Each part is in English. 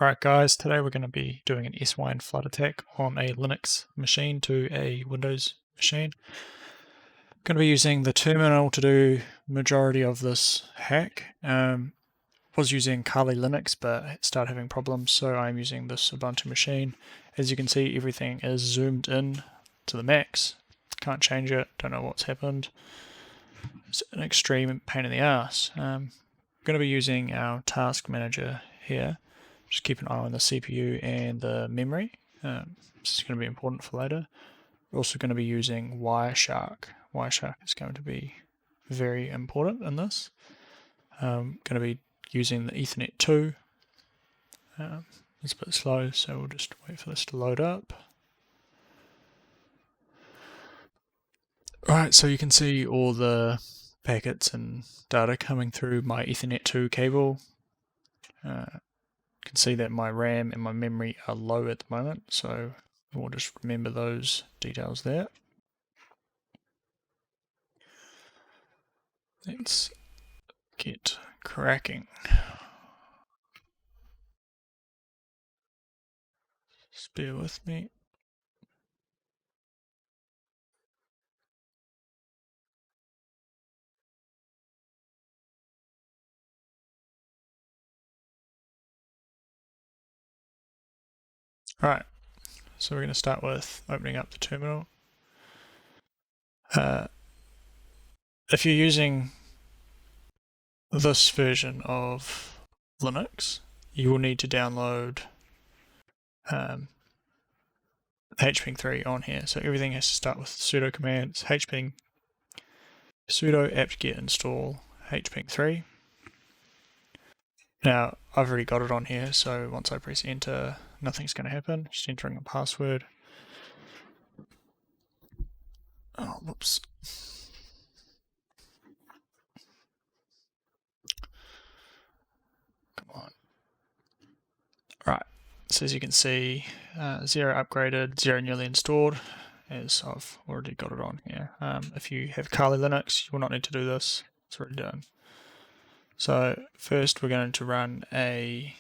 Alright guys, today we're going to be doing an SYN flood attack on a Linux machine to a Windows machine. I'm going to be using the terminal to do majority of this hack. Was using Kali Linux but it started having problems, so I'm using this Ubuntu machine. As you can see, everything is zoomed in to the max. Can't change it, don't know what's happened. It's an extreme pain in the ass. I'm going to be using our task manager here. Just keep an eye on the CPU and the memory. This is going to be important for later. We're also going to be using Wireshark. Wireshark is going to be very important in this. Going to be using the Ethernet 2. It's a bit slow, so we'll just wait for this to load up. Alright, so you can see all the packets and data coming through my Ethernet 2 cable. You can see that my RAM and my memory are low at the moment, so we'll just remember those details there. Let's get cracking. Just bear with me. Alright, so we're going to start with opening up the terminal. If you're using this version of Linux, you will need to download hping 3 on here. So everything has to start with sudo commands, hping sudo apt-get install hping 3. Now, I've already got it on here, so once I press enter, nothing's going to happen. Just entering a password. Oh, whoops. Come on. Right, so as you can see, 0 upgraded, 0 newly installed, as I've already got it on here. If you have Kali Linux, you will not need to do this. It's already done. So first we're going to run a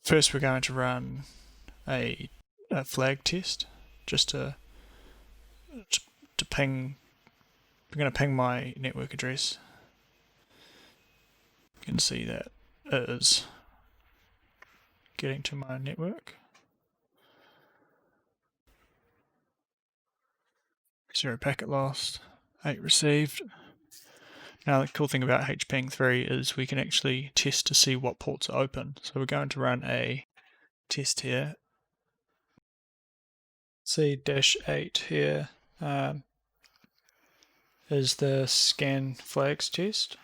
first we're going to run a flag test just to ping. I'm going to ping my network address. You can see that it is getting to my network. 0 packet lost, 8 received. Now the cool thing about hping 3 is we can actually test to see what ports are open. So we're going to run a test here. See -8 here is the scan flags test.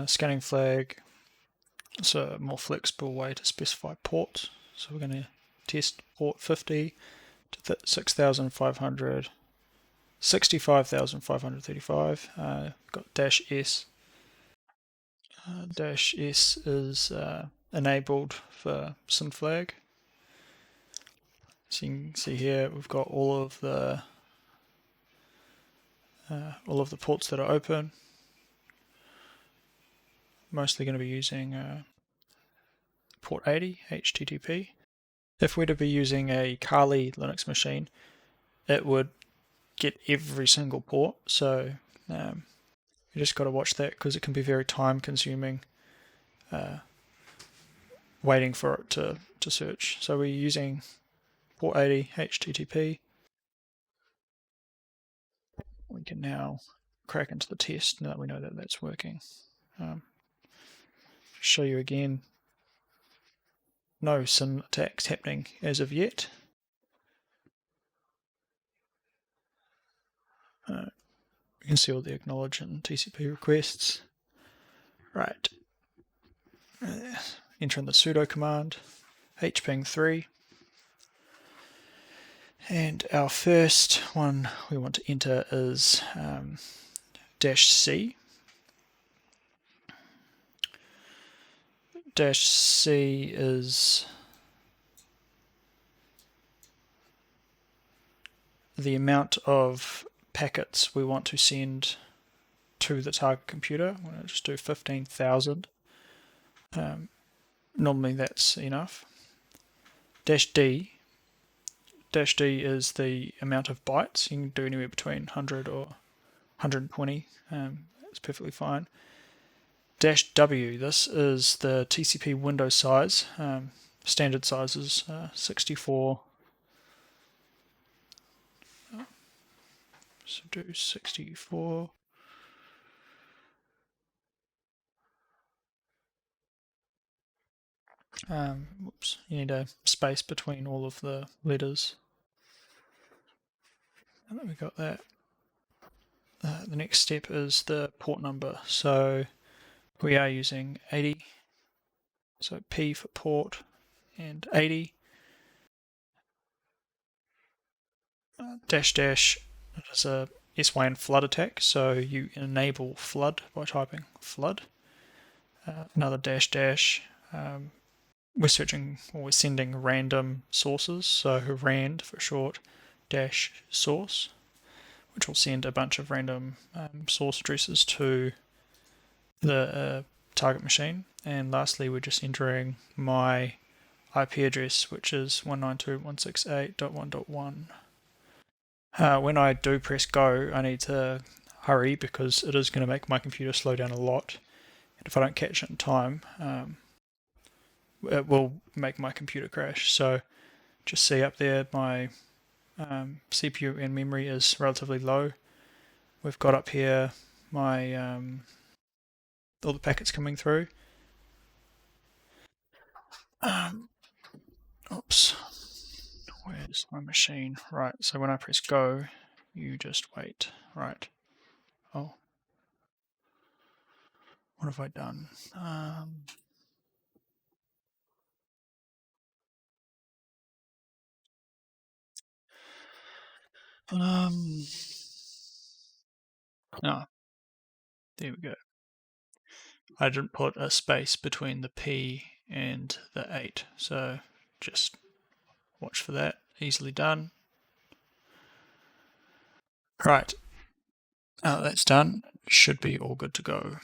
Scanning flag is a more flexible way to specify ports. So we're going to test port 50 to 65,535. Got -S. -S is enabled for synflag. So you can see here we've got all of the ports that are open. Mostly going to be using port 80 HTTP. If we're to be using a Kali Linux machine, it would get every single port, so you just got to watch that because it can be very time consuming waiting for it to search. So we're using port 80 HTTP. We can now crack into the test now that we know that that's working. Show you again, no SYN attacks happening as of yet. You can see all the acknowledge and TCP requests. Right. Enter in the sudo command, hping 3. And our first one we want to enter is -C. -C is the amount of packets we want to send to the target computer. I'm going to just do 15,000. Normally that's enough. -D is the amount of bytes. You can do anywhere between 100 or 120. It's perfectly fine. -W, this is the TCP window size. Standard size is 64. So do 64. Whoops, you need a space between all of the letters. And then we got that. The next step is the port number. So we are using 80. So P for port and 80. --, it is a SYN flood attack. So you enable flood by typing flood. Another --. We're searching or we're sending random sources. So rand for short -source, which will send a bunch of random source addresses to the target machine. And lastly, we're just entering my IP address, which is 192.168.1.1. When I do press go, I need to hurry because it is going to make my computer slow down a lot. And if I don't catch it in time, it will make my computer crash. So just see up there, my CPU and memory is relatively low. We've got up here my all the packets coming through. Oops, where's my machine? Right, so when I press go, you just wait. Right. Oh, what have I done? No, there we go. I didn't put a space between the P and the 8, so just watch for that. Easily done. Right, that's done. Should be all good to go.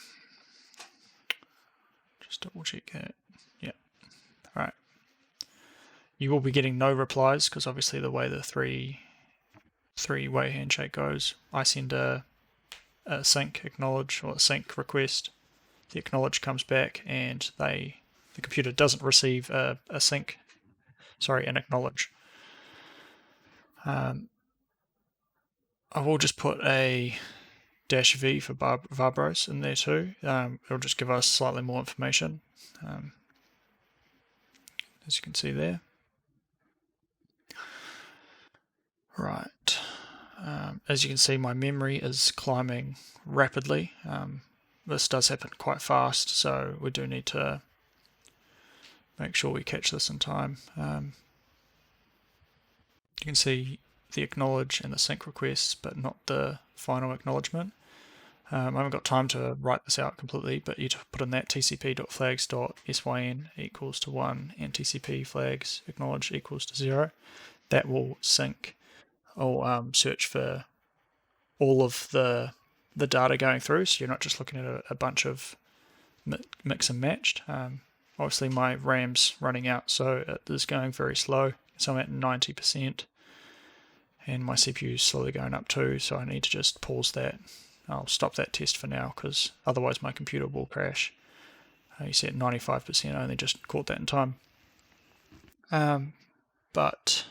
Just double check it. Yeah. All right. You will be getting no replies because obviously the way the three-way handshake goes, I send a sync acknowledge or a sync request. The acknowledge comes back and the computer doesn't receive an acknowledge. I will just put a -V for Vabros in there too. It'll just give us slightly more information, as you can see there. Right. As you can see, my memory is climbing rapidly. This does happen quite fast, so we do need to make sure we catch this in time. You can see the acknowledge and the sync requests, but not the final acknowledgement. I haven't got time to write this out completely, but you put in that tcp.flags.syn equals to 1 and tcp flags acknowledge equals to 0. That will sync or search for all of the data going through, so you're not just looking at a bunch of mix and matched. Obviously my RAM's running out, so it is going very slow. So I'm at 90%, and my CPU is slowly going up too, so I need to just pause that. I'll stop that test for now, because otherwise my computer will crash. You see at 95%, I only just caught that in time. But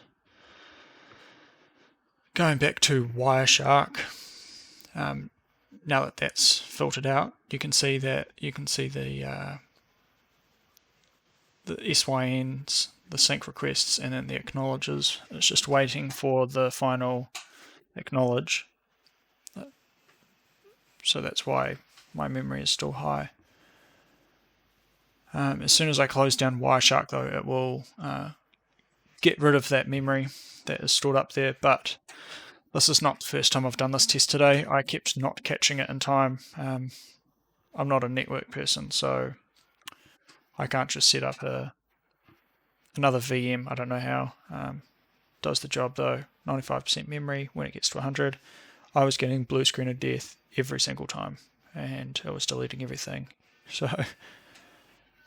going back to Wireshark, now that that's filtered out, you can see the SYNs, the sync requests, and then the acknowledges. It's just waiting for the final acknowledge. So that's why my memory is still high. As soon as I close down Wireshark, though, it will get rid of that memory that is stored up there. But this is not the first time I've done this test today. I kept not catching it in time. I'm not a network person, so I can't just set up another VM. I don't know how. Does the job though. 95% memory. When it gets to 100, I was getting blue screen of death every single time, and it was deleting everything. So,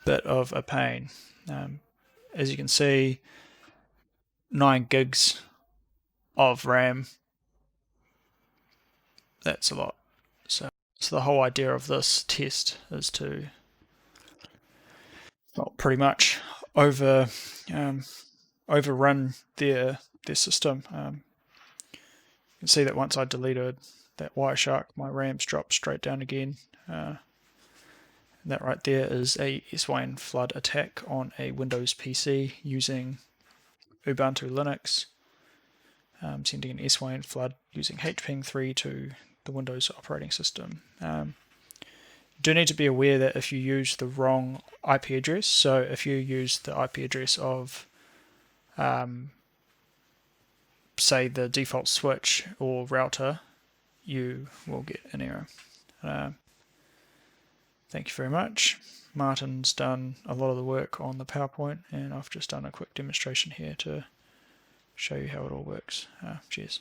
bit of a pain. As you can see, 9 gigs of RAM. That's a lot. So the whole idea of this test is to, well, pretty much overrun their system. You can see that once I deleted that Wireshark, my RAMs dropped straight down again. That right there is a SYN flood attack on a Windows PC using Ubuntu Linux, sending an SYN flood using hping3 to the Windows operating system. You do need to be aware that if you use the wrong IP address, so if you use the IP address of say the default switch or router, you will get an error. Thank you very much. Martin's done a lot of the work on the PowerPoint, and I've just done a quick demonstration here to show you how it all works. Cheers.